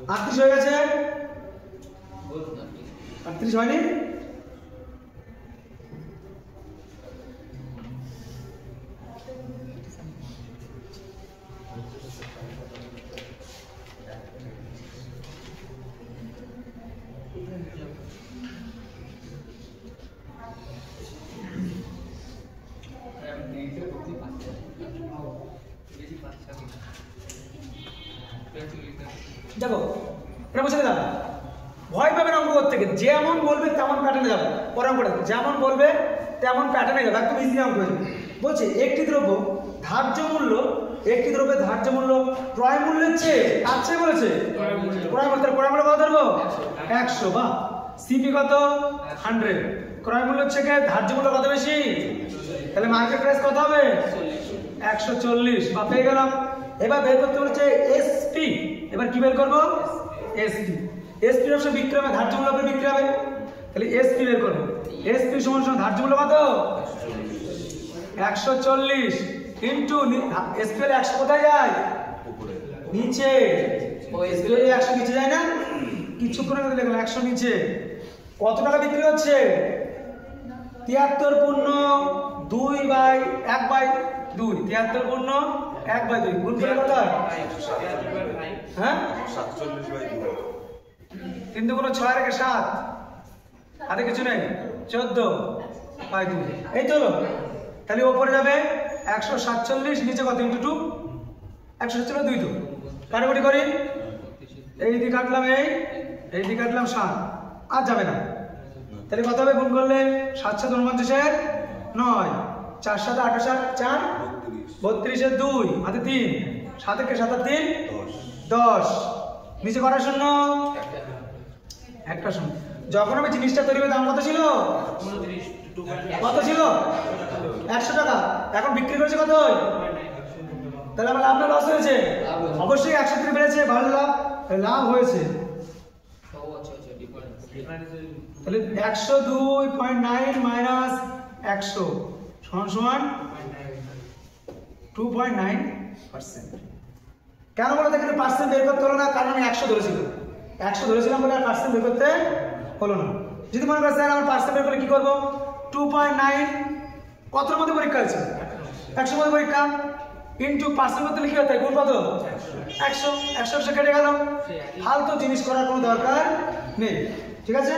38 হয়ে গেছে, 38 হয়নি? দেখো এটা বুঝে গেলাম, ভয় পাবেন অঙ্ক করতে থেকে, যেমন বলবে তেমন প্যাটার্নে যাবে, পরে অঙ্কটা যেমন বলবে তেমন প্যাটার্নে যাবে, একদম ইজি অঙ্ক হয়ে যাবে। বলছে একটি দ্রব্য ধার্য মূল্য, একটি দ্রব্যের ধার্য মূল্য ক্রয় মূল্যের চেয়ে কার চেয়ে বলেছে? ক্রয় মূল্য, ক্রয় মূল্য কত ধরবো? 100, বা সিপি কত? 100, ক্রয় মূল্যের থেকে ধার্য মূল্য কত বেশি? তাহলে মার্কেট প্রাইস কত হবে? 140, বা পেয়ে গেলাম। এবার বের করতে বলছে এসপি, এবার কি বের করবো? এসপি, এসপি অবশ্য বিক্রি হবে, ধার্য মূল্য হবে বিক্রি হবে, তাহলে এসপি বের করবো। এসপি সমান সমান ধার্য মূল্য কত? 140 ইন্টু এসপি হলে 100 কোথায় যায়? নিচে। এসপি হলে 100 নিচে যায় না? কিছু করে লিখলাম 100 নিচে। কত টাকা বিক্রি হচ্ছে? 73 পূর্ণ 2/1/2, 73 পূর্ণ 1/2, গুণ করে কত? হ্যাঁ 47/2, 3 দুগুণ 6 আর 7, হাতে কিছু নেই, 14/2, এই তো হলো। তাহলে ওপরে যাবে 147, নিচে কত? ইন্টু 2, 147 2 তো কাটাকুটি করি, এই দিকে কাটলাম, এই দিকে কাটলাম 7, আর যাবে না। তাহলে কত হবে গুণ করলে? 7 7 49 9, 4 7 28 4 32 2, হাতে 3, 7 1 7 3 10, নিচে কটা শূন্য? একটা শূন্য। যখন আমি জিনিসটা তৈরি করে দাম কত ছিল? কত ছিল? 100 টাকা। এখন বিক্রি করেছে কত? তাহলে আমার লাভ না লস হয়েছে? অবশ্যই 100 থেকে বেড়েছে, ভালো লাভ, লাভ হয়েছে। তাহলে 102.9 মাইনাস 100 সমান সমান 2.9%। কেন বলো তো এখানে পার্সেন্ট বের করতে হলো না? কারণ আমি 100 ধরেছিলাম, 100 ধরেছিলাম বলে আর পার্সেন্ট বের করতে হলো না। যদি মনে করেন স্যার আমার পার্সেন্ট বের করলে কি করবো? 2.9 কতর মধ্যে পরীক্ষা আছে? 100 মধ্যে পরীক্ষা, ইন্টু পার্সেন্ট করতে লিখে হতে গুণ কত? 100, 100 কেটে গেল, ফালতু জিনিস করার কোনো দরকার নেই। ঠিক আছে,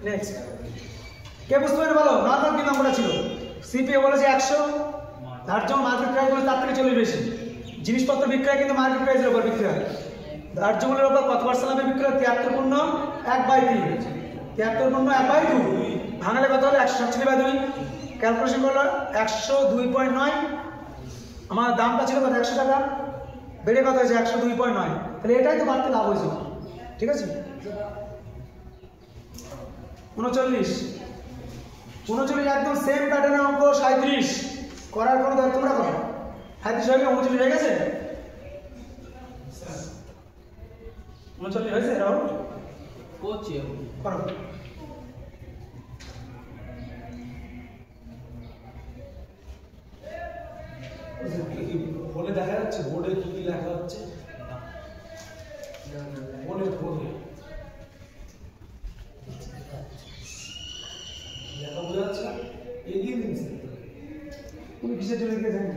নেক্সট। কে বুঝতে পারে বলো? নর্মাল কি নম্বরটা ছিল? সিপিএ বলেছে 100, ধার্য মার্কেট প্রাইস বলে তার থেকে 40 বেশি। জিনিসপত্র বিক্রয় কিন্তু মার্কেট প্রাইসের উপর বিক্রি হয়, ধার্য মূল্যের উপর কত পার্সেন্ট হবে বিক্রি হয়? 73 পূর্ণ 1/3, 73 পূর্ণ 1/2, ভাঙলে কত হলো? 147/2। ক্যালকুলেশন করলো 102.9, আমার দামটা ছিল কত? 100 টাকা, বেড়ে কত হয়েছে? 102.9। তাহলে এটাই তো বাড়তে লাভ হয়েছে। ঠিক আছে, 39 একদম সেম প্যাটার্নের অঙ্ক। 37 করার কোনো দরকার, তোমরা করো। 37 হয়ে গেছে, 39 হয়ে গেছে, 39 হয়েছে। রাহুল করছি, করো। ফোনে দেখা যাচ্ছে বোর্ডে কি কি লেখা হচ্ছে? ফোনে লেখা বোঝা যাচ্ছে না? এগিয়ে দিন স্যার। তুমি কিসের জন্য লিখে দেন?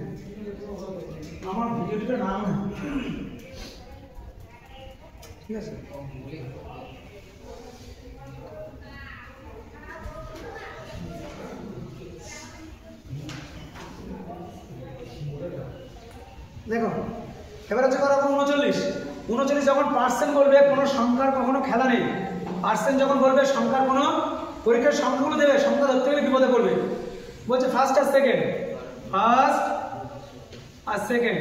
আমার ভিডিওটা নাম না, ঠিক আছে? দেখো এবার হচ্ছে করা 39 যখন পার্সেন্ট বলবে কোনো সংখ্যার কখনো খেলা নেই। পার্সেন্ট যখন বলবে সংখ্যার কোনো, পরীক্ষার সংখ্যাগুলো দেবে, সংখ্যা ধরতে গেলে বিপদে পড়বে। বলছে ফার্স্ট আর সেকেন্ড, ফার্স্ট আর সেকেন্ড,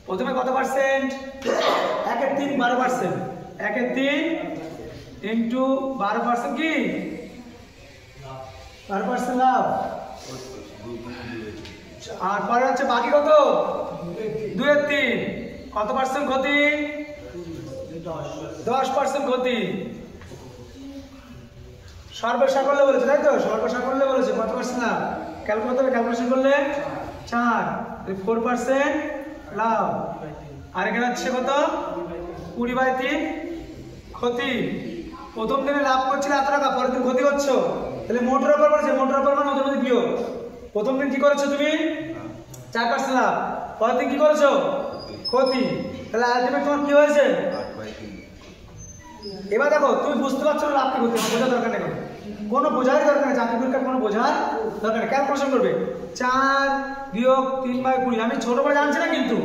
প্রথমে কত পার্সেন্ট? 1/3 12%, 1/3 ইন্টু 12% কি? 12% লাভ। আর পরে হচ্ছে বাকি কত? 2/3, কত পার্সেন্ট ক্ষতি? 10% ক্ষতি। সর্বসাকল্যে বলেছে, তাই তো? সর্বসাকল্যে বলেছে কত পার্সেন্ট লাভ? ক্যালকুলেশন করলে 4, 4% লাভ। আর এখানে হচ্ছে কত 20/3 ক্ষতি। প্রথম দিনে লাভ করছিলে এত টাকা, পরের দিন ক্ষতি করছো, তাহলে মোটর উপর পড়ছে, মোটর উপর মানে ওদের মধ্যে বিয়োগ। প্রথম দিন কি করেছো তুমি 4% লাভ, পরের দিন কি করেছো ক্ষতি, তাহলে আলটিমেট তোমার কি হয়েছে 8/3। এবার দেখো তুমি বুঝতে পারছো না লাভ কি করতে, বোঝার দরকার নেই, কোনো বোঝারই দরকার নেই, চাকরি পরীক্ষার কোনো বোঝার দরকার নেই। ক্যালকুলেশন করবে 4 বিয়োগ 3/20। আমি ছোট করে জানছি না কিন্তু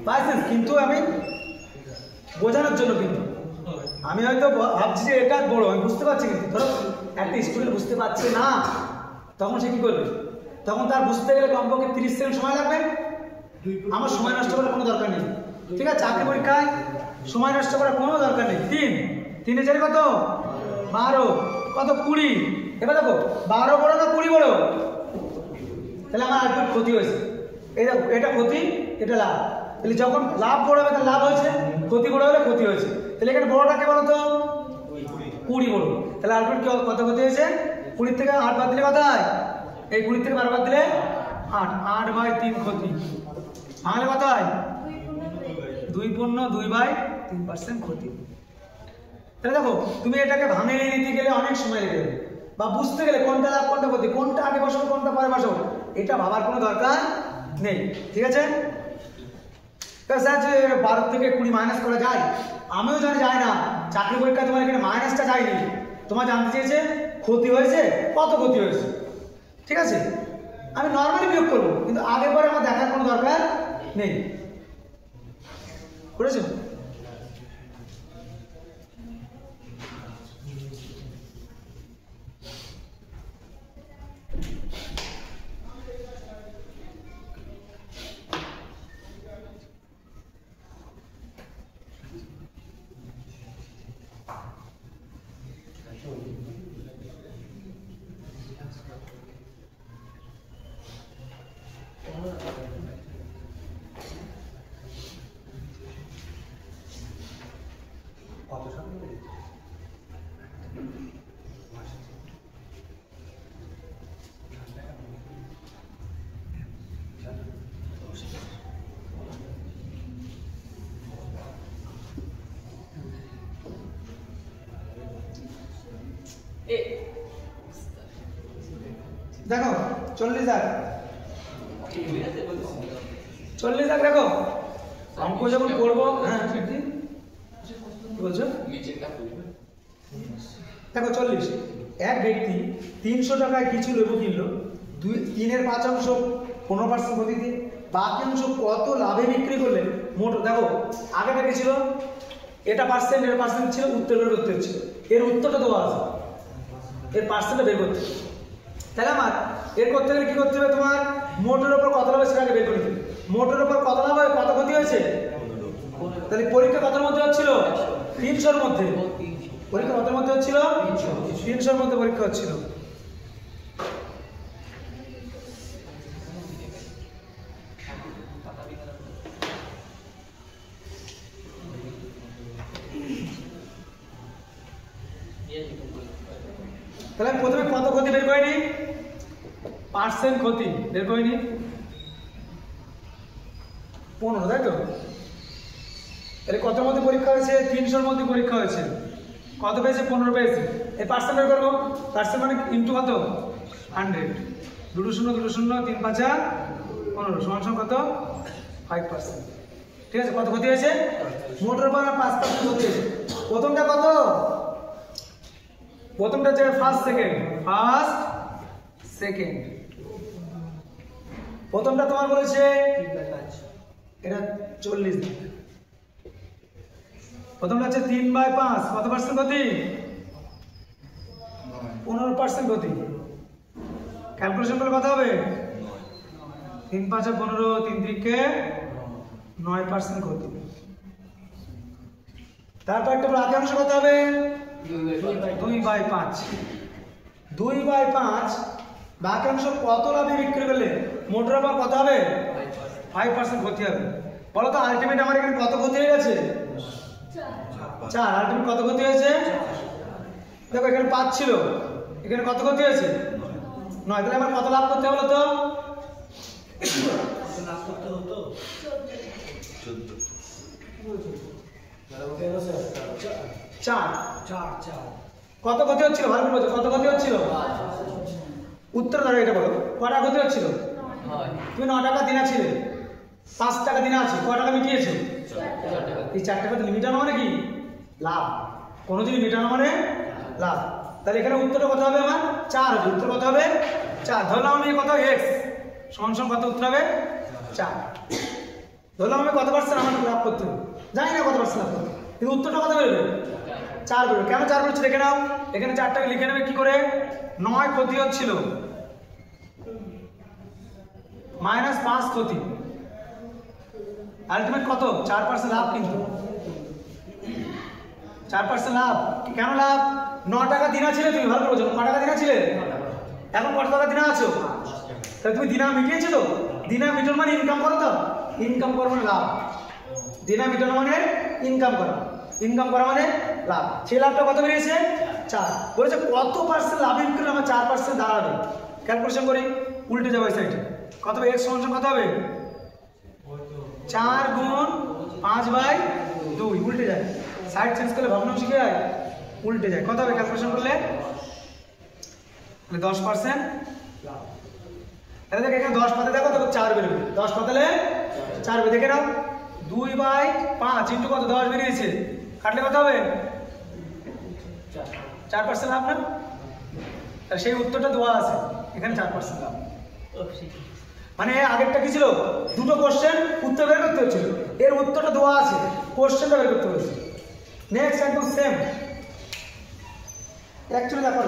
বাইসেন্স, কিন্তু আমি বোঝানোর জন্য, কিন্তু আমি হয়তো ভাবছি যে এটা বড়, আমি বুঝতে পারছি, কিন্তু ধরো একটা স্টুডেন্ট বুঝতে পারছে না, তখন সে কি করবে, তখন তার বুঝতে গেলে কমপক্ষে 30 সেকেন্ড সময় লাগবে। আমার সময় নষ্ট করার কোনো দরকার নেই, ঠিক আছে? চাকরি পরীক্ষায় সময় নষ্ট করার কোনো দরকার নেই। 3 4 কত 12, কত 20। এবার দেখো 12 বড় না 20 বড়, তাহলে আমার আলটিমেট ক্ষতি হয়েছে। এই দেখো এটা ক্ষতি, এটা লাভ, তাহলে যখন লাভ বড় হবে তাহলে লাভ হয়েছে, ক্ষতি বড় হলে ক্ষতি হয়েছে। তাহলে এখানে বড়টা কে বলো তো 20 বড়, তাহলে আলটিমেট কত ক্ষতি হয়েছে 20 থেকে 8 বাদ দিলে কত হয়, এই 20 থেকে 12 বাদ দিলে 8/3 ক্ষতি, তাহলে কত হয় 2/2/3% ক্ষতি। তাহলে দেখো তুমি এটাকে ভাঙিয়ে নিতে গেলে অনেক সময় লেগে যাবে, বা বুঝতে গেলে কোনটা লাভ কোনটা ক্ষতি, কোনটা আগে বসাবো কোনটা পরে বসাবো, এটা ভাবার কোনো দরকার নেই, ঠিক আছে? স্যার যে 12 থেকে 20 মাইনাস করা যায়, আমিও জানি যায় না। চাকরি পরীক্ষা তোমার এখানে মাইনাসটা যায়নি, তোমার জানতে চেয়েছে ক্ষতি হয়েছে, কত ক্ষতি হয়েছে, ঠিক আছে? আমি নর্মালি বিয়োগ করবো, কিন্তু আগে পরে আমার দেখার কোনো দরকার নেই, বুঝেছো? দেখো 40,000 দেখো অঙ্ক যখন করবো, হ্যাঁ কি বলছো, দেখো 40, এক ব্যক্তি 300 টাকায় কিছু লেবু কিনলো, 3/5 15% ক্ষতি দিয়ে, বাকি অংশ কত লাভে বিক্রি করলে মোট, দেখো আগে থেকে ছিল এটা পার্সেন্ট, এর পার্সেন্ট ছিল, উত্তর বের করতে হচ্ছিল, এর উত্তরটা দেওয়া আছে, এর পার্সেন্টটা বের করতে, তাহলে আমার এর করতে গেলে কি করতে হবে, তোমার মোটের উপর কত লাভ সেটাকে বের করে দিবে, মোটের উপর কত লাভ হয় কত ক্ষতি হয়েছে, তাহলে পরীক্ষা কতর মধ্যে হচ্ছিল 300-র মধ্যে, পরীক্ষা কতর মধ্যে হচ্ছিল 300-র মধ্যে পরীক্ষা হচ্ছিল। তাহলে প্রথমে কত ক্ষতি বের করে নি, পার্সেন্ট ক্ষতি বের করে নি 15, তাই তো? তাহলে কত মধ্যে পরীক্ষা হয়েছে 300-র মধ্যে পরীক্ষা হয়েছে, কত পেয়েছে 15 পেয়েছে, এই পার্সেন্ট বের করবো, পার্সেন্ট মানে ইন্টু কত 100, 2 0 2 0 3 5 15 সমান কত 5%, ঠিক আছে? কত ক্ষতি হয়েছে মোটর পর 5% ক্ষতি হয়েছে। প্রথমটা কত, প্রথমটা হচ্ছে ফার্স্ট সেকেন্ড, প্রথমটা তোমার বলেছে এটা 40, প্রথমটা হচ্ছে 3/5, কত পার্সেন্ট ক্ষতি 15% ক্ষতি, ক্যালকুলেশন করলে কত হবে 3 5 15, 3 3 9% ক্ষতি। তারপর একটা বাকি অংশ কত হবে 2/5, 2/5 বাকি অংশ কত লাভে বিক্রি করলে মোটর উপর কত হবে 5% ক্ষতি হবে। বলো তো আলটিমেট আমার এখানে কত ক্ষতি হয়ে গেছে 4, আলটিমেট কত ক্ষতি হয়েছে, দেখো এখানে 5 ছিল, এখানে কত ক্ষতি হয়েছে 9, তাহলে আমার কত লাভ করতে হলো তো লাভ করতে হতো 14। চার। 4 কত ক্ষতি হচ্ছিল ভালো করে বলছো, কত ক্ষতি হচ্ছিল? উত্তর ধরো এটা বলো, কটা ক্ষতি হচ্ছিল? তুমি 9 টাকা দিনা ছিলে, 5 টাকা দিনা আছে, কয় টাকা মিটিয়েছো? 4 টাকা। এই 4 টাকা মিটানো মানে কি? লাভ। কোনো জিনিস মেটানো মানে লাভ। তাহলে এখানে উত্তরটা কত হবে আমার? 4 হবে। উত্তর কত হবে? 4। ধরলাম আমি কত x সমান সমান কত উত্তর হবে? 4। ধরলাম আমি কত পার্সেন্ট আমার লাভ করতে হবে, জানি না কত পার্সেন্ট লাভ করতে হবে, কিন্তু উত্তরটা কত বেরোবে? 4 বেরোবে। কেন 4 বেরোচ্ছে দেখে নাও, এখানে 4 টাকা লিখে নেবে কি করে? 9 ক্ষতি হচ্ছিল -5 ক্ষতি, আলটিমেট কত? 4% লাভ। কিন্তু 4% লাভ। কেন লাভ? 9 টাকা দিনা ছিলে তুমি, ভালো করে বোঝো, 9 টাকা দিনা ছিলে, এখন কত টাকা দিনা আছো? তাহলে তুমি দিনা মিটিয়েছো তো। দিনা মিটানো মানে ইনকাম করো তো, ইনকাম করো মানে লাভ। দিনা মিটানো মানে ইনকাম করা, ইনকাম করা মানে লাভ। সেই লাভটা কত বেরিয়েছে? 4। বলেছে কত পার্সেন্ট লাভ ইনক্রিজ আমার 4% দাঁড়াবে। ক্যালকুলেশন করি, উল্টে যাবে সাইডে। কত হবে? x সমান কত হবে? 4 গুণ 5/2। উল্টে যায়, সাইড চেঞ্জ করলে ভাবনাও শিখে যায়, উল্টে যায়। কত হবে ক্যালকুলেশন করলে? 10% লাভ। তাহলে দেখো এখানে 10 পাতে দেখো তো 4 বেরোবে, 10 পাতালে 4 বেরোবে। দেখে নাও 2/5 ইন্টু কত? 10 বেরিয়েছে, কাটলে কত হবে? 4% লাভ না? তাহলে সেই উত্তরটা দেওয়া আছে, এখানে 4% লাভ। মানে আগেরটা কি ছিল? দুটো কোশ্চেন উত্তর বের করতে হচ্ছিল, এর উত্তরটা দেওয়া আছে, কোশ্চেনটা বের করতে হচ্ছে। নেক্সট একদম সেম, অ্যাকচুয়ালি দেখো